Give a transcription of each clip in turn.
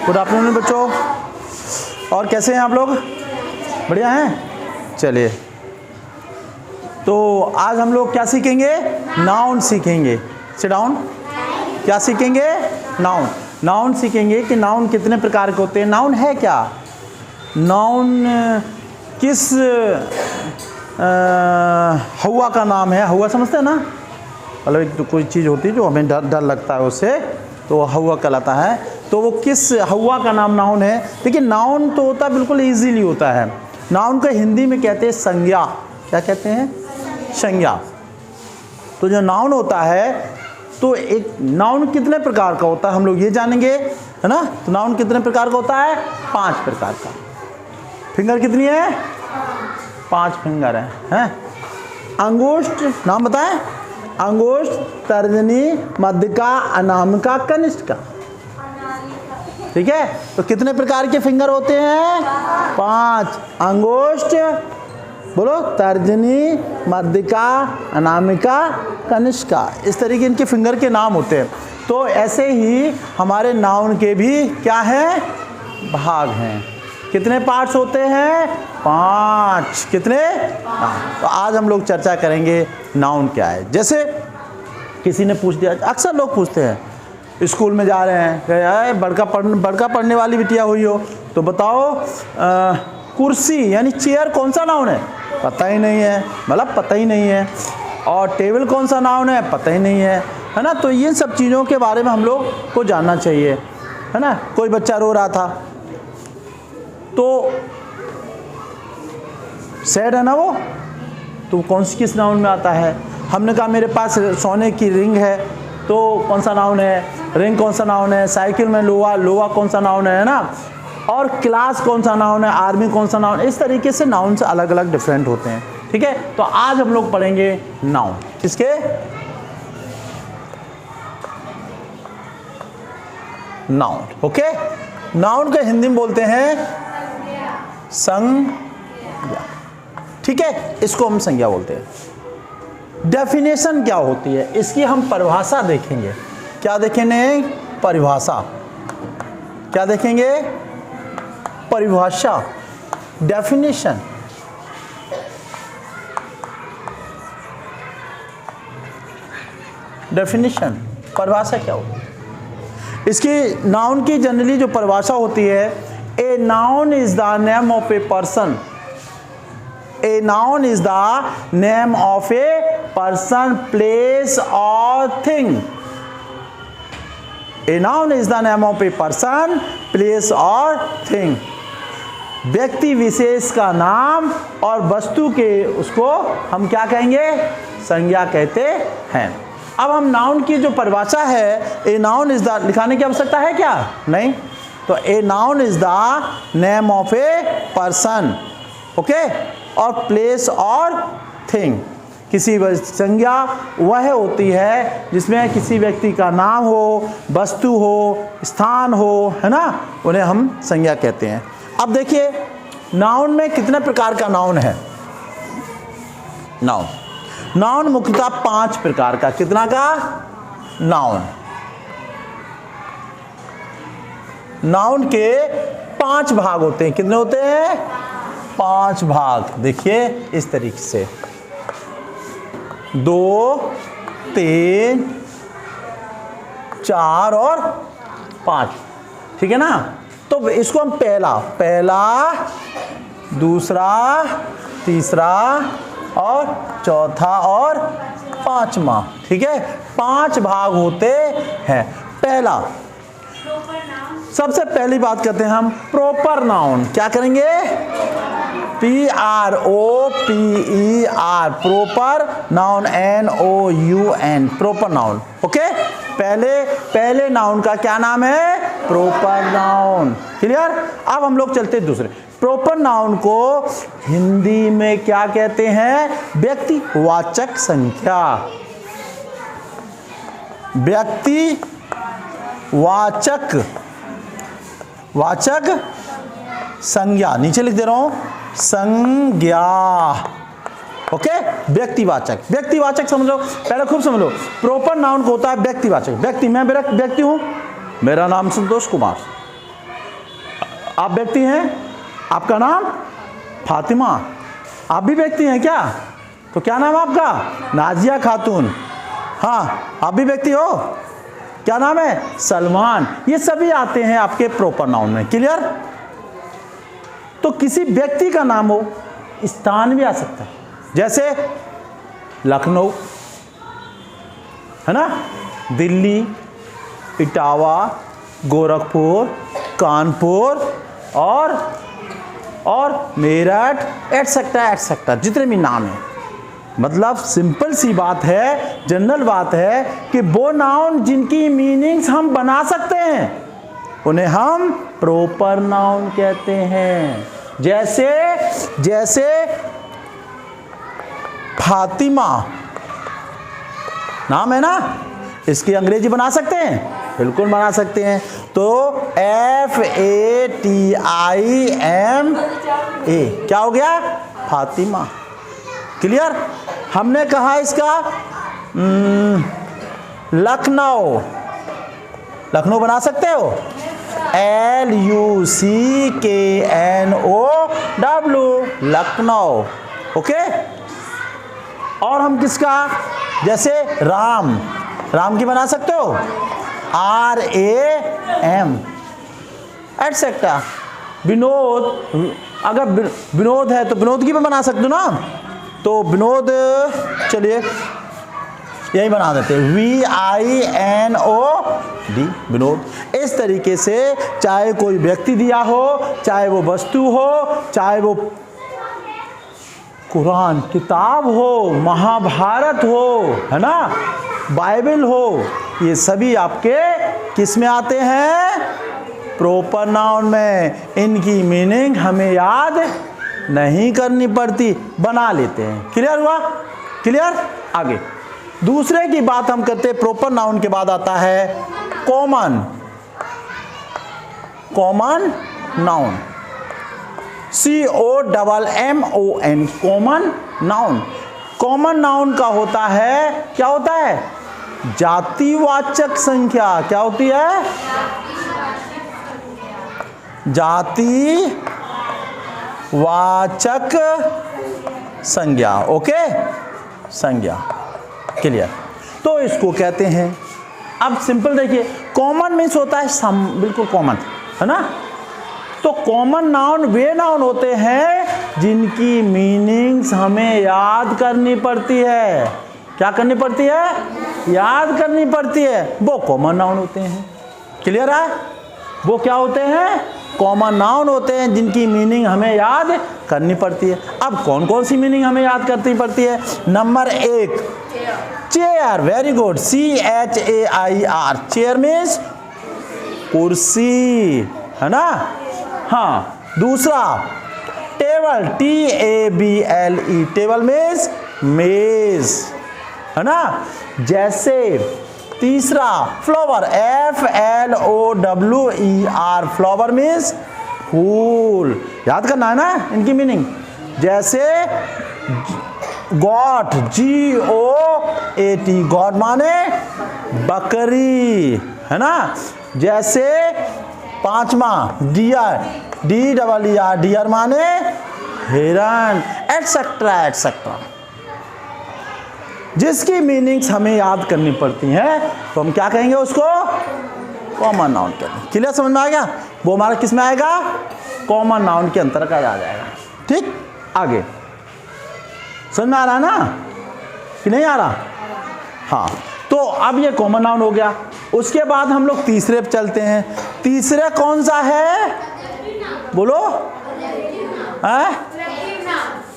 Good afternoon बच्चों। और कैसे हैं आप लोग? बढ़िया हैं? चलिए, तो आज हम लोग क्या सीखेंगे? नाउन सीखेंगे। Sit down. क्या सीखेंगे? नाउन। नाउन सीखेंगे कि नाउन कितने प्रकार के होते हैं। नाउन है क्या? नाउन किस हवा का नाम है? हवा समझते हैं ना? मतलब एक तो कोई चीज़ होती है जो हमें डर लगता है उससे, तो हवा कहलाता है। तो वो किस हवा का नाम नाउन है? देखिए, नाउन तो होता है बिल्कुल इजीली होता है। नाउन को हिंदी में कहते हैं संज्ञा। क्या कहते हैं? संज्ञा। तो जो नाउन होता है, तो एक नाउन कितने प्रकार का होता है हम लोग ये जानेंगे, है ना? तो नाउन कितने प्रकार का होता है? 5 प्रकार का। फिंगर कितनी है? 5 फिंगर है? अंगुष्ठ, नाम बताएं। अंगुष्ठ, तर्जनी, मध्यका, अनामिका, कनिष्ठिका। ठीक है, तो कितने प्रकार के फिंगर होते हैं? 5। अंगुष्ठ, बोलो, तर्जनी, मध्यका, अनामिका, कनिष्ठिका। इस तरीके इनके फिंगर के नाम होते हैं। तो ऐसे ही हमारे नाउन के भी क्या है? भाग हैं। कितने पार्ट्स होते हैं? 5। कितने? तो आज हम लोग चर्चा करेंगे नाउन क्या है। जैसे किसी ने पूछ दिया, अक्सर लोग पूछते हैं, स्कूल में जा रहे हैं, बड़का पढ़ने वाली बिटिया हुई हो, तो बताओ कुर्सी यानी चेयर कौन सा नाउन है? पता ही नहीं है, मतलब पता ही नहीं है। और टेबल कौन सा नाउन है? पता ही नहीं है ना? तो ये सब चीज़ों के बारे में हम लोग को जानना चाहिए, है ना? कोई बच्चा रो रहा था, तो सैड है ना वो, तो कौन सी किस नाउन में आता है? हमने कहा मेरे पास सोने की रिंग है, तो कौन सा नाउन है? रिंग कौन सा नाउन है? साइकिल में लोहा कौन सा नाउन है ना? और क्लास कौन सा नाउन है? आर्मी कौन सा नाउन? इस तरीके से नाउन से अलग अलग डिफरेंट होते हैं। ठीक है, तो आज हम लोग पढ़ेंगे नाउन। किसके? नाउन। ओके, नाउन को हिंदी में बोलते हैं संज्ञा। ठीक है, इसको हम संज्ञा बोलते हैं। डेफिनेशन क्या होती है इसकी? हम परिभाषा देखेंगे। क्या देखेंगे? परिभाषा। क्या देखेंगे? परिभाषा, डेफिनेशन। डेफिनेशन, परिभाषा क्या होती है इसकी? नाउन की जनरली जो परिभाषा होती है, a noun is the name of a person. A noun is the name of a person, place और thing. A noun is the name of a person, place और थिंग। व्यक्ति विशेष का नाम और वस्तु के उसको हम क्या कहेंगे? संज्ञा कहते हैं। अब हम नाउन की जो परिभाषा है, ए नाउन इज द, लिखाने की आवश्यकता है क्या? नहीं। तो ए noun is the name of a person, okay, और प्लेस और थिंग। किसी संज्ञा वह होती है जिसमें किसी व्यक्ति का नाम हो, वस्तु हो, स्थान हो, है ना? उन्हें हम संज्ञा कहते हैं। अब देखिए, नाउन में कितने प्रकार का नाउन है? नाउन मुख्यतः 5 प्रकार का। कितना का? नाउन। नाउन के 5 भाग होते हैं। कितने होते हैं? 5 भाग। देखिए इस तरीके से, 2, 3, 4 और 5। ठीक है ना? तो इसको हम पहला, दूसरा, तीसरा और चौथा और 5वां। ठीक है, 5 भाग होते हैं। पहला, सबसे पहली बात करते हैं हम प्रॉपर नाउन। क्या करेंगे? PROPER, proper noun, NOUN, proper noun. Okay, पहले नाउन का क्या नाम है? Proper noun. क्लियर? अब हम लोग चलते दूसरे। प्रॉपर नाउन को हिंदी में क्या कहते हैं? व्यक्तिवाचक संख्या। वाचक संज्ञा। नीचे लिख दे रहा हूं, संज्ञा। ओके, व्यक्तिवाचक समझ लो, पहले खूब समझ लो। प्रॉपर नाउन को होता है व्यक्तिवाचक। मैं व्यक्ति हूं, मेरा नाम संतोष कुमार, आप व्यक्ति हैं, आपका नाम फातिमा, आप भी व्यक्ति हैं क्या? तो क्या नाम आपका? नाजिया खातून। हाँ, आप भी व्यक्ति हो, क्या नाम है? सलमान। ये सभी आते हैं आपके प्रॉपर नाउन में। क्लियर? तो किसी व्यक्ति का नाम हो, स्थान भी आ सकता है, जैसे लखनऊ, है ना, दिल्ली, इटावा, गोरखपुर, कानपुर और मेरठ, एटसेट्रा एटसेट्रा, जितने भी नाम हैं। मतलब सिंपल सी बात है, जनरल बात है कि वो नाउन जिनकी मीनिंग्स हम बना सकते हैं उन्हें हम प्रॉपर नाउन कहते हैं। जैसे फातिमा नाम है ना, इसकी अंग्रेजी बना सकते हैं? बिल्कुल बना सकते हैं। तो FATIMA क्या हो गया? फातिमा। क्लियर? हमने कहा इसका लखनऊ, लखनऊ बना सकते हो? LUCKNOW, लखनऊ। ओके। और हम किसका, जैसे राम, राम की बना सकते हो? RAM, etcetera. विनोद, अगर विनोद है तो विनोद की भी बना सकते हो ना, तो विनोद, चलिए यही बना देते हैं, VINOD, विनोद। इस तरीके से चाहे कोई व्यक्ति दिया हो, चाहे वो वस्तु हो, चाहे वो कुरान किताब हो, महाभारत हो, है ना, बाइबल हो, ये सभी आपके किस में आते हैं? प्रॉपर नाउन में। इनकी मीनिंग हमें याद नहीं करनी पड़ती, बना लेते हैं। क्लियर हुआ? क्लियर? आगे दूसरे की बात हम करते हैं। प्रॉपर नाउन के बाद आता है common, common noun, COMMON, common noun. Common noun का होता है, क्या होता है? जातिवाचक संख्या। क्या होती है? जातिवाचक संज्ञा। ओके, संज्ञा। क्लियर? तो इसको कहते हैं, अब सिंपल देखिए, कॉमन मीन्स होता है सम, बिल्कुल कॉमन, है ना। तो कॉमन नाउन वे नाउन होते हैं जिनकी मीनिंग्स हमें याद करनी पड़ती है। क्या करनी पड़ती है? याद करनी पड़ती है, वो कॉमन नाउन होते हैं। क्लियर है? वो क्या होते हैं? कॉमन नाउन होते हैं जिनकी मीनिंग हमें याद करनी पड़ती है। अब कौन कौन सी मीनिंग हमें याद करनी पड़ती है? Number 1, chair. Very good, CHAIR, chair means कुर्सी, है ना। हाँ, दूसरा टेबल, TABLE, टेबल मीन्स मेज, है ना। जैसे तीसरा फ्लावर, FLOWER, फ्लावर मीन्स फूल। याद करना है ना इनकी मीनिंग। जैसे गॉट, GOAT, गॉट माने बकरी, है ना। जैसे पांचवा डियर, DEER, डियर माने हिरन, एटसेट्रा एटसेट्रा। जिसकी मीनिंग्स हमें याद करनी पड़ती हैं तो हम क्या कहेंगे? उसको कॉमन नाउन कहते हैं। क्लियर? समझ में आ गया? वो हमारा किस में आएगा? कॉमन नाउन के अंतर्गत आ जाएगा। ठीक, आगे समझ में आ रहा है ना कि नहीं आ रहा? हाँ, तो अब ये कॉमन नाउन हो गया। उसके बाद हम लोग तीसरे पे चलते हैं। तीसरे कौन सा है? बोलो।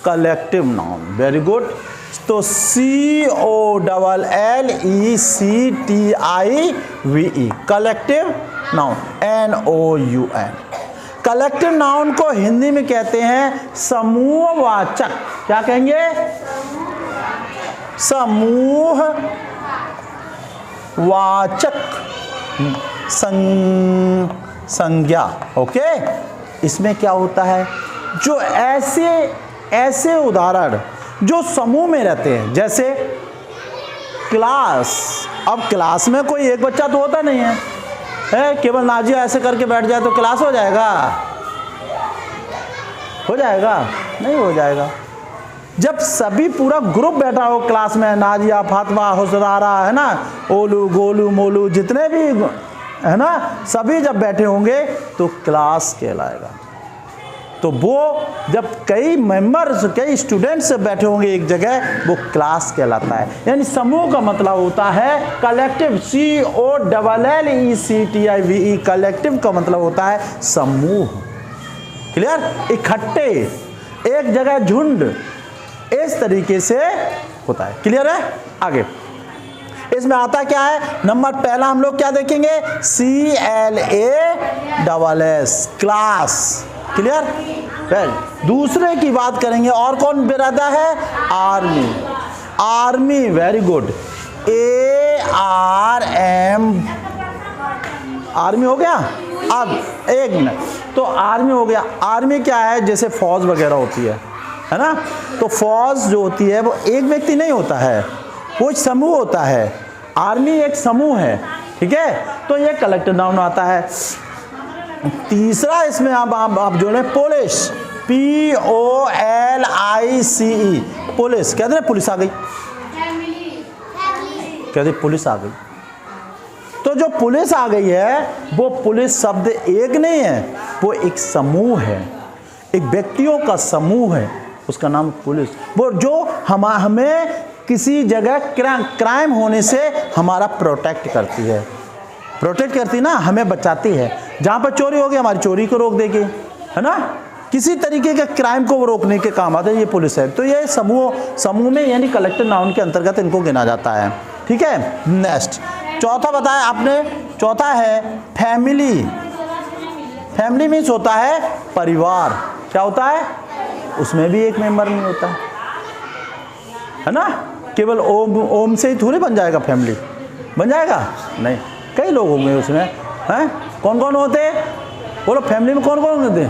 Collective noun. Very good. तो COLLECTIVE, collective noun, NOUN। Collective noun को हिंदी में कहते हैं समूहवाचक। क्या कहेंगे? समूहवाचक संज्ञा। ओके, इसमें क्या होता है? जो ऐसे उदाहरण जो समूह में रहते हैं, जैसे क्लास। अब क्लास में कोई एक बच्चा तो होता नहीं है, केवल नाजिया ऐसे करके बैठ जाए तो क्लास हो जाएगा? हो जाएगा? नहीं हो जाएगा। जब सभी पूरा ग्रुप बैठा हो क्लास में, नाजिया, फातिमा, हुसरारा, है ना, ओलू, गोलू, मोलू, जितने भी है ना, सभी जब बैठे होंगे तो क्लास कहलाएगा। तो वो जब कई मेंबर्स, कई स्टूडेंट्स बैठे होंगे एक जगह, वो क्लास कहलाता है। यानी समूह का मतलब होता है कलेक्टिव, COLLECTIVE, कलेक्टिव का मतलब होता है समूह। क्लियर? इकट्ठे, एक जगह, झुंड, इस तरीके से होता है। क्लियर है? आगे इसमें आता क्या है? नंबर पहला हम लोग क्या देखेंगे? CLASS, class. क्लियर? वेल, दूसरे की बात करेंगे, और कौन रहता है? Army. Army, very good. ARM, army हो गया। अब एक मिनट, तो आर्मी हो गया। आर्मी क्या है? जैसे फौज वगैरह होती है ना, तो फौज जो होती है वो एक व्यक्ति नहीं होता है, वो एक समूह होता है। आर्मी एक समूह है, ठीक है? तो ये कलेक्टिव नाउन आता है। तीसरा इसमें आप जोड़े पुलिस, POLICE, पुलिस। कहते हैं पुलिस आ गई, कहते पुलिस आ गई। तो जो पुलिस आ गई है, वो पुलिस शब्द एक नहीं है, वो एक समूह है, एक व्यक्तियों का समूह है, उसका नाम पुलिस। वो जो हमें किसी जगह क्राइम होने से हमारा प्रोटेक्ट करती है, प्रोटेक्ट करती है ना, हमें बचाती है। जहाँ पर चोरी होगी हमारी चोरी को रोक देगी, है ना, किसी तरीके के क्राइम को रोकने के काम आते हैं, ये पुलिस है। तो ये समूह में यानी कलेक्टिव नाउन के अंतर्गत इनको गिना जाता है। ठीक है, नेक्स्ट चौथा बताया आपने, चौथा है फैमिली। फैमिली मीन्स होता है परिवार। क्या होता है? उसमें भी एक मेंबर नहीं होता है ना, केवल ओम से ही थोड़ी बन जाएगा फैमिली, बन जाएगा? नहीं, कई लोग होंगे उसमें, हैं? कौन कौन होते? बोलो फैमिली में कौन कौन होते?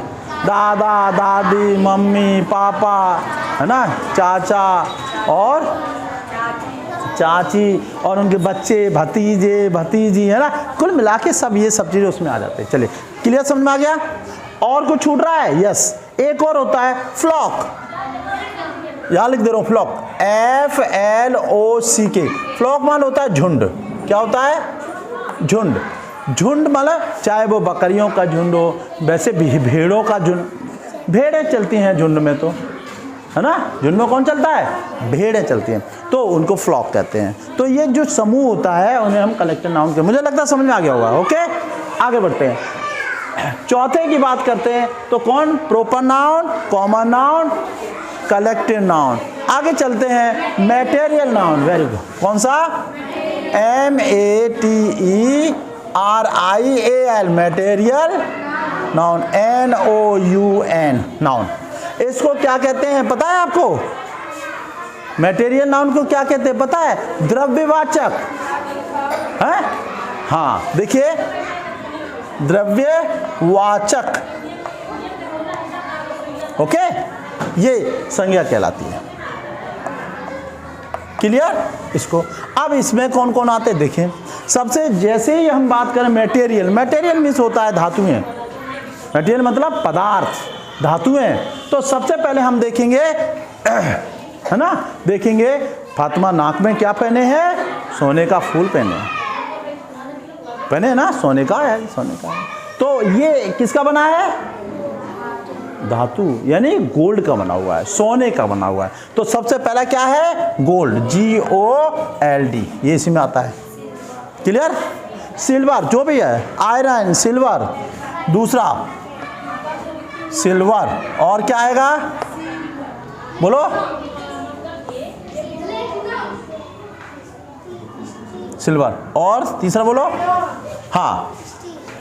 दादा, दादी, मम्मी, पापा, है ना, चाचा और चाची, और उनके बच्चे, भतीजे, भतीजी, है ना, कुल मिला के सब ये सब चीज़ें उसमें आ जाते हैं। चलिए, क्लियर समझ में आ गया? और कुछ छूट रहा है? यस, एक और होता है फ्लॉक। यहां लिख दे रहा हूं फ्लॉक, FLOCK। फ्लॉक मान होता है झुंड। क्या होता है? झुंड। झुंड मतलब चाहे वो बकरियों का झुंड हो, वैसे भेड़ों का झुंड, भेड़ें चलती हैं झुंड में, तो है ना, झुंड में कौन चलता है? भेड़ें चलती हैं, तो उनको फ्लॉक कहते हैं। तो ये जो समूह होता है उन्हें हम कलेक्टिव नाउन कहते हैं। मुझे लगता है समझ में आ गया होगा। ओके, आगे बढ़ते हैं, चौथे की बात करते हैं। तो कौन? Proper noun, common noun, collective noun. आगे चलते हैं, मैटेरियल नाउन। Very good. कौन सा? MATERIAL, material noun, NOUN, noun. इसको क्या कहते हैं पता है आपको? मैटेरियल नाउन को क्या कहते हैं पता है? द्रव्यवाचक है। हाँ, देखिए, द्रव्यवाचक। ओके, ये संज्ञा कहलाती है। क्लियर? इसको अब इसमें कौन कौन आते हैं देखें। सबसे जैसे ही हम बात करें मटेरियल, मटेरियल मीन्स होता है धातुएं। मटेरियल मतलब पदार्थ, धातुएं। तो सबसे पहले हम देखेंगे, है ना, देखेंगे फातिमा नाक में क्या पहने हैं? सोने का फूल पहने हैं, पहने ना, सोने का है, सोने का है। तो ये किसका बना है? धातु, यानी गोल्ड का बना हुआ है, सोने का बना हुआ है। तो सबसे पहला क्या है? गोल्ड, GOLD, ये इसी में आता है। क्लियर? सिल्वर जो भी है, आयरन, सिल्वर, दूसरा सिल्वर, और क्या आएगा बोलो? सिल्वर, और तीसरा बोलो? हाँ,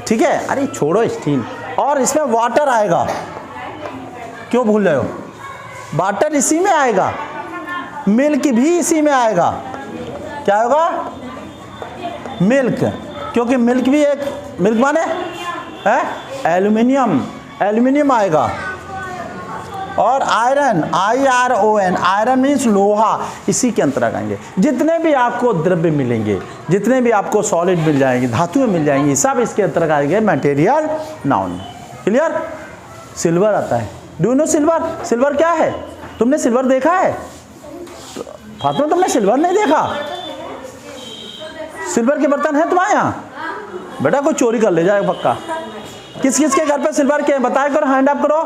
ठीक है, अरे छोड़ो स्टील। और इसमें वाटर आएगा, क्यों भूल रहे हो? वाटर इसी में आएगा, मिल्क भी इसी में आएगा। क्या होगा? मिल्क, क्योंकि मिल्क भी एक, मिल्क माने है एल्युमिनियम, एल्युमिनियम आएगा। और आयरन, IRON, आयरन मीन्स लोहा, इसी के अंतर्गत आएंगे। जितने भी आपको द्रव्य मिलेंगे, जितने भी आपको सॉलिड मिल जाएंगे, धातुएं मिल जाएंगी, सब इसके अंतर्गत आएंगे मटेरियल नाउन। क्लियर? सिल्वर आता है, do you know silver? Silver क्या है? तुमने सिल्वर देखा है? फातिमा तुमने सिल्वर नहीं देखा? सिल्वर के बर्तन है तुम्हारे यहाँ? बेटा कोई चोरी कर ले जाएगा पक्का। किस किस के घर पे सिल्वर के हैं बताया करो, हैंड अप करो।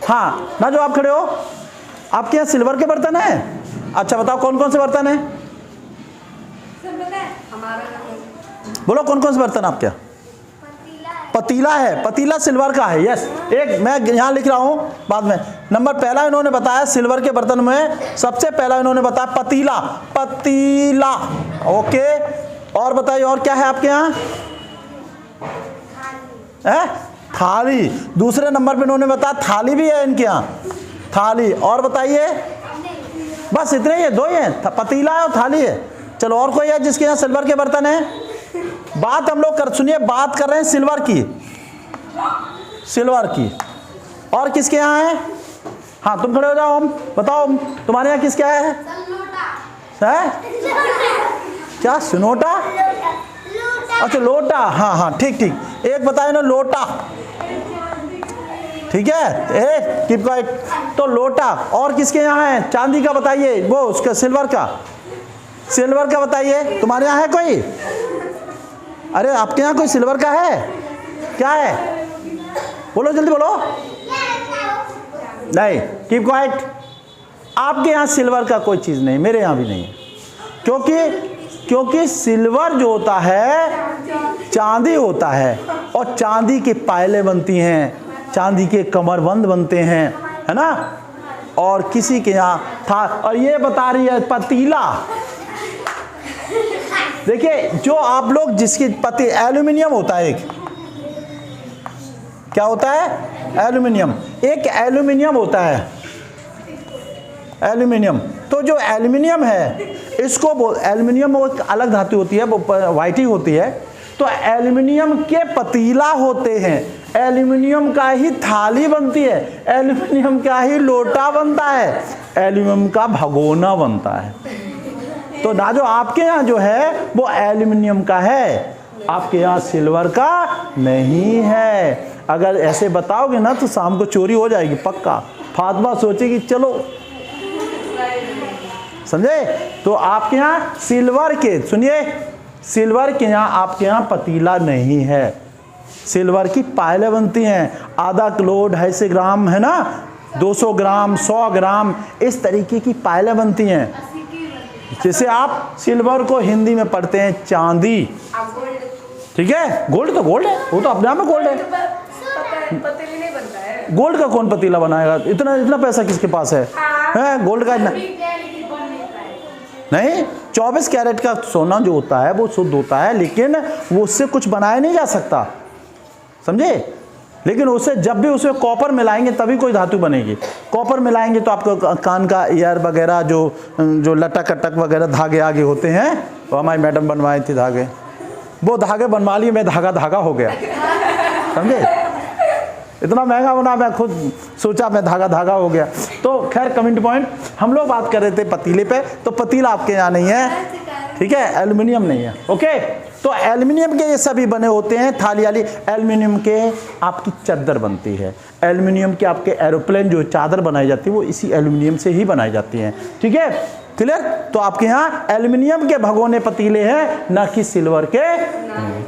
हाँ ना, जो आप खड़े हो, आपके यहाँ सिल्वर के बर्तन है? अच्छा बताओ कौन कौन से बर्तन है? बोलो कौन कौन से बर्तन आपके यहाँ? पतीला है। पतीला सिल्वर का है, यस। एक मैं यहाँ लिख रहा हूँ बाद में। नंबर पहला इन्होंने बताया सिल्वर के बर्तन में सबसे पहला इन्होंने बताया पतीला। पतीला, ओके। और बताइए और क्या है आपके यहाँ? थाली। दूसरे नंबर पे इन्होंने बताया थाली भी है इनके यहाँ, थाली। और बताइए, बस इतने ही है, दो ही हैं, पतीला है और थाली है। चलो और कोई है जिसके यहाँ सिल्वर के बर्तन है? बात हम लोग सुनिए, बात कर रहे हैं सिल्वर की, सिल्वर की। और किसके यहाँ है? हाँ तुम खड़े हो जाओ, हम बताओ तुम्हारे यहाँ किसके है? क्या? सिनोटा? अच्छा लोटा, हाँ हाँ ठीक ठीक। एक बताए ना लोटा, ठीक है, कीप क्वाइट। तो लोटा। और किसके यहाँ है? चांदी का बताइए, वो उसका सिल्वर का, सिल्वर का बताइए। तुम्हारे यहाँ है कोई? अरे आपके यहाँ कोई सिल्वर का है? क्या है? बोलो जल्दी बोलो। नहीं, कीप क्वाइट। आपके यहाँ सिल्वर का कोई चीज़ नहीं, मेरे यहाँ भी नहीं है। क्योंकि सिल्वर जो होता है चांदी होता है, और चांदी के पायलें बनती हैं, चांदी के कमरबंद बनते हैं, है ना। और किसी के यहाँ था। और ये बता रही है पतीला। देखिए जो आप लोग जिसकी एल्यूमिनियम होता है, एक क्या होता है? एल्यूमिनियम। एक एल्यूमिनियम होता है, एल्यूमिनियम। तो जो एल्यूमिनियम है इसको एल्यूमिनियम वो एक अलग धातु होती है, वो वाइट ही होती है। तो एल्यूमिनियम के पतीला होते हैं, एल्यूमिनियम का ही थाली बनती है, एल्यूमिनियम का ही लोटा बनता है, एल्यूमिनियम का भगोना बनता है। तो ना जो आपके यहाँ जो है वो एल्यूमिनियम का है, आपके यहाँ सिल्वर का नहीं है। अगर ऐसे बताओगे ना तो शाम को चोरी हो जाएगी पक्का। फातिमा सोचेगी चलो, समझे। तो आपके यहाँ सिल्वर के, सुनिए, सिल्वर के यहाँ आपके यहाँ पतीला नहीं है। सिल्वर की पायलें बनती हैं, आधा किलो 250 ग्राम, है ना, 200 ग्राम, 100 ग्राम, इस तरीके की पायलें बनती हैं। जैसे आप सिल्वर को हिंदी में पढ़ते हैं चांदी, ठीक है। गोल्ड तो गोल्ड है, वो तो अपने आप में गोल्ड है। पतीली नहीं बनता है। गोल्ड का कौन पतीला बनाएगा? इतना पैसा किसके पास है? गोल्ड का इतना नहीं। 24 कैरेट का सोना जो होता है वो शुद्ध होता है, लेकिन वो उससे कुछ बनाया नहीं जा सकता, समझे। लेकिन उसे जब भी उसमें कॉपर मिलाएंगे तभी कोई धातु बनेगी। कॉपर मिलाएंगे तो आपको कान का ईयर वगैरह जो लटक अटक वगैरह धागे आगे होते हैं, वो हमारी मैडम बनवाई थी धागे, वो धागे बनवा लिए, मैं धागा हो गया, समझे। इतना महंगा बना, मैं खुद सोचा मैं धागा हो गया। तो खैर कमिंग पॉइंट, हम लोग बात कर रहे थे पतीले पे। तो पतीला आपके यहाँ नहीं है, ठीक है, एल्यूमिनियम नहीं है, ओके। तो एल्यूमिनियम के ये सभी बने होते हैं, थाली वाली। एल्यूमिनियम के आपकी चादर बनती है, एल्यूमिनियम के आपके एरोप्लेन जो चादर बनाई जाती है वो इसी एल्यूमिनियम से ही बनाई जाती हैं, ठीक है, क्लियर। तो आपके यहाँ एल्यूमिनियम के भगोने पतीले हैं, ना कि सिल्वर के।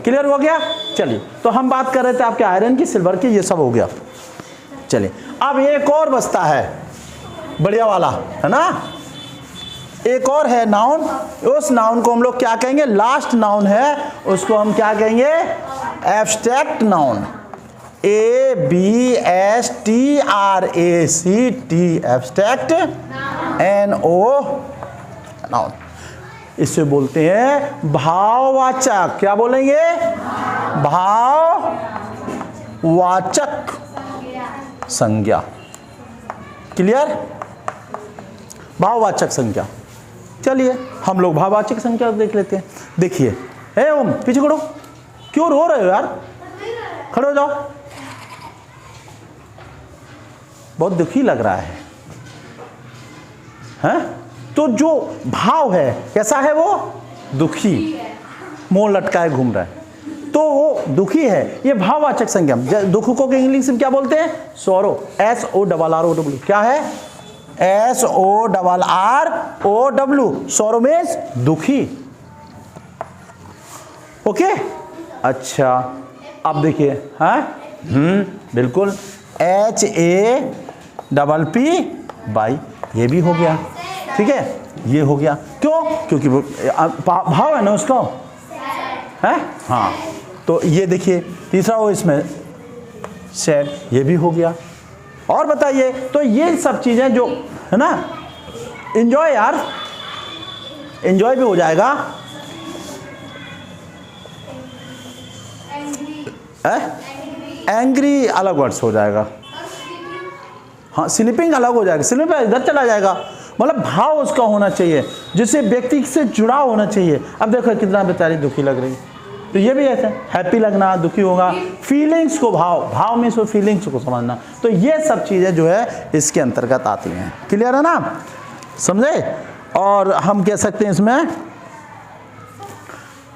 क्लियर हो गया। चलिए, तो हम बात कर रहे थे आपके आयरन की, सिल्वर की, ये सब हो गया। चलिए अब एक और बचता है बढ़िया वाला, है ना। एक और है नाउन, उस नाउन को हम लोग क्या कहेंगे? लास्ट नाउन है, उसको हम क्या कहेंगे? Abstract noun. ABSTRACT, abstract, NO noun. इसे बोलते हैं भाववाचक। क्या बोलेंगे? भाववाचक संज्ञा। क्लियर? भाववाचक संज्ञा। चलिए हम लोग भाववाचक संज्ञा देख लेते हैं। देखिए, हे ओम पीछे खड़ो, क्यों रो रहे हो यार? खड़े हो जाओ, बहुत दुखी लग रहा है, हैं? तो जो भाव है कैसा है? वो दुखी, मुंह लटकाए घूम रहा है। तो तो वो दुखी है, ये भाववाचक संज्ञा। दुख को इंग्लिश में क्या बोलते हैं? Sorrow, SORROW। क्या है? SORROW, सॉरो मीन्स दुखी। ओके, अच्छा अब देखिए, हाँ बिल्कुल, HAPPY, ये भी हो गया, ठीक है, ये हो गया। क्यों? क्योंकि वो भाव है ना उसका, है, हाँ। तो ये देखिए तीसरा वो इसमें सैड, ये भी हो गया। और बताइए, तो ये सब चीजें जो है ना, एंजॉय यार, एंजॉय भी हो जाएगा, एंग्री अलग वर्ड्स हो जाएगा, हाँ स्लीपिंग अलग हो जाएगा, स्लीपिंग इधर चला जाएगा। मतलब भाव उसका होना चाहिए जिससे व्यक्ति से जुड़ाव होना चाहिए। अब देखो कितना बेचारी दुखी लग रही, तो ये भी ऐसा हैप्पी लगना, दुखी होगा, फीलिंग्स को भाव में सो फीलिंग्स को समझना। तो ये सब चीज़ें जो है इसके अंतर्गत आती हैं। क्लियर है ना, समझे? और हम कह सकते हैं इसमें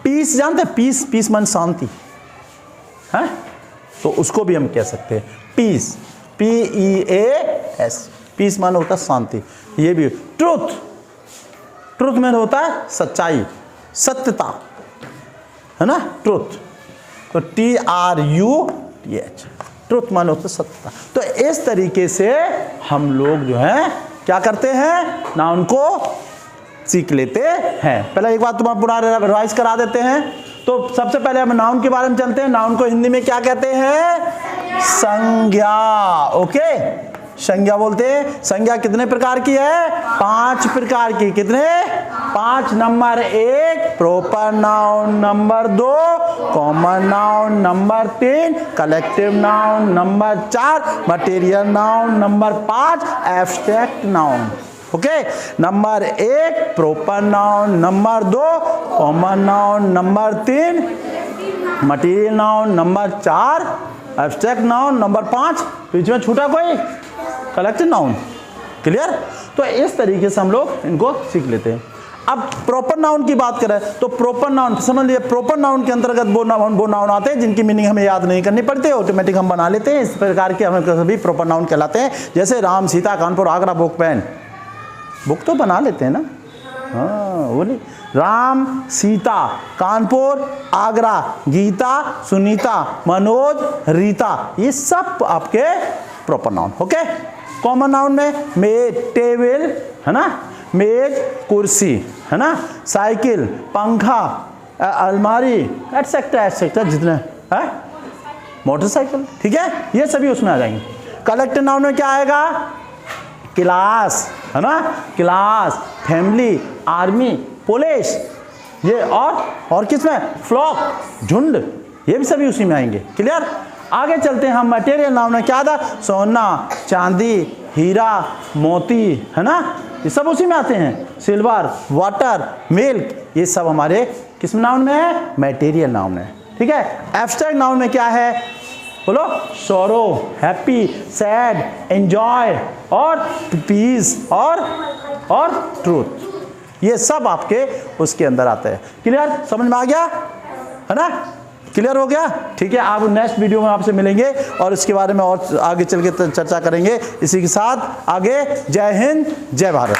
पीस, जानते हैं पीस, पीस मन शांति है, तो उसको भी हम कह सकते हैं पीस, PEAS, पीस मान होता है शांति। ये भी ट्रुथ, ट्रुथ में होता है सच्चाई, सत्यता, है ना, ट्रुथ, तो TRUTH, ट्रुथ मान होता है सत्यता। तो इस तरीके से हम लोग जो है क्या करते हैं, नाउन को सीख लेते हैं। पहले एक बात तुम्हारा पूरा रिवाइज करा देते हैं। तो सबसे पहले हम नाउन के बारे में चलते हैं। नाउन को हिंदी में क्या कहते हैं? संज्ञा। ओके, संज्ञा बोलते हैं। संज्ञा कितने प्रकार की है? 5 प्रकार की। कितने? 5। Number 1 proper noun, number 2 common noun, number 3 collective noun, number 4 material noun, number 5 abstract noun. Okay, number 1 proper noun, number 2 common noun, number 3 material noun, number 4 abstract noun, number 5 बीच में छूटा कोई? Collective noun. क्लियर? तो इस तरीके से हम लोग इनको सीख लेते हैं। अब प्रॉपर नाउन की बात करें तो प्रॉपर नाउन समझ लिए, प्रॉपर नाउन के अंतर्गत वो नाउन आते हैं जिनकी मीनिंग हमें याद नहीं करनी पड़ती, ऑटोमेटिक हम बना लेते हैं। इस प्रकार के हमें सभी प्रॉपर नाउन कहलाते हैं। जैसे Ram, Sita, Kanpur, Agra, book, pen. Book तो बना लेते हैं ना, हाँ बोलिए। राम, सीता, कानपुर, आगरा, गीता, सुनीता, मनोज, रीता, ये सब आपके proper noun. Okay, common noun में मेज, टेबल, है ना, मेज, कुर्सी, है ना, साइकिल, पंखा, अलमारी, एटसेट्रा एटसेट्रा, जितने है, मोटरसाइकिल, ठीक है, ये सभी उसमें आ जाएंगे। कलेक्टिव नाउन में क्या आएगा? क्लास, है ना, क्लास, फैमिली, आर्मी, पुलिस, ये और किसमें? फ्लॉक, झुंड, ये भी सभी उसी में आएंगे। क्लियर? आगे चलते हैं हम। मटेरियल नाउन में क्या था? सोना, चांदी, हीरा, मोती, है ना, ये सब उसी में आते हैं। सिल्वर, वाटर, मिल्क, ये सब हमारे किस नाउन में है? मटेरियल नाउन में। ठीक है। एब्स्ट्रैक्ट नाउन में क्या है? बोलो। सॉरो, हैप्पी, सैड, एंजॉय और पीस और ट्रूथ, ये सब आपके उसके अंदर आते हैं। क्लियर? समझ में आ गया है ना? क्लियर हो गया? ठीक है। आप नेक्स्ट वीडियो में आपसे मिलेंगे और इसके बारे में और आगे चल के चर्चा करेंगे। इसी के साथ आगे, जय हिंद, जय भारत।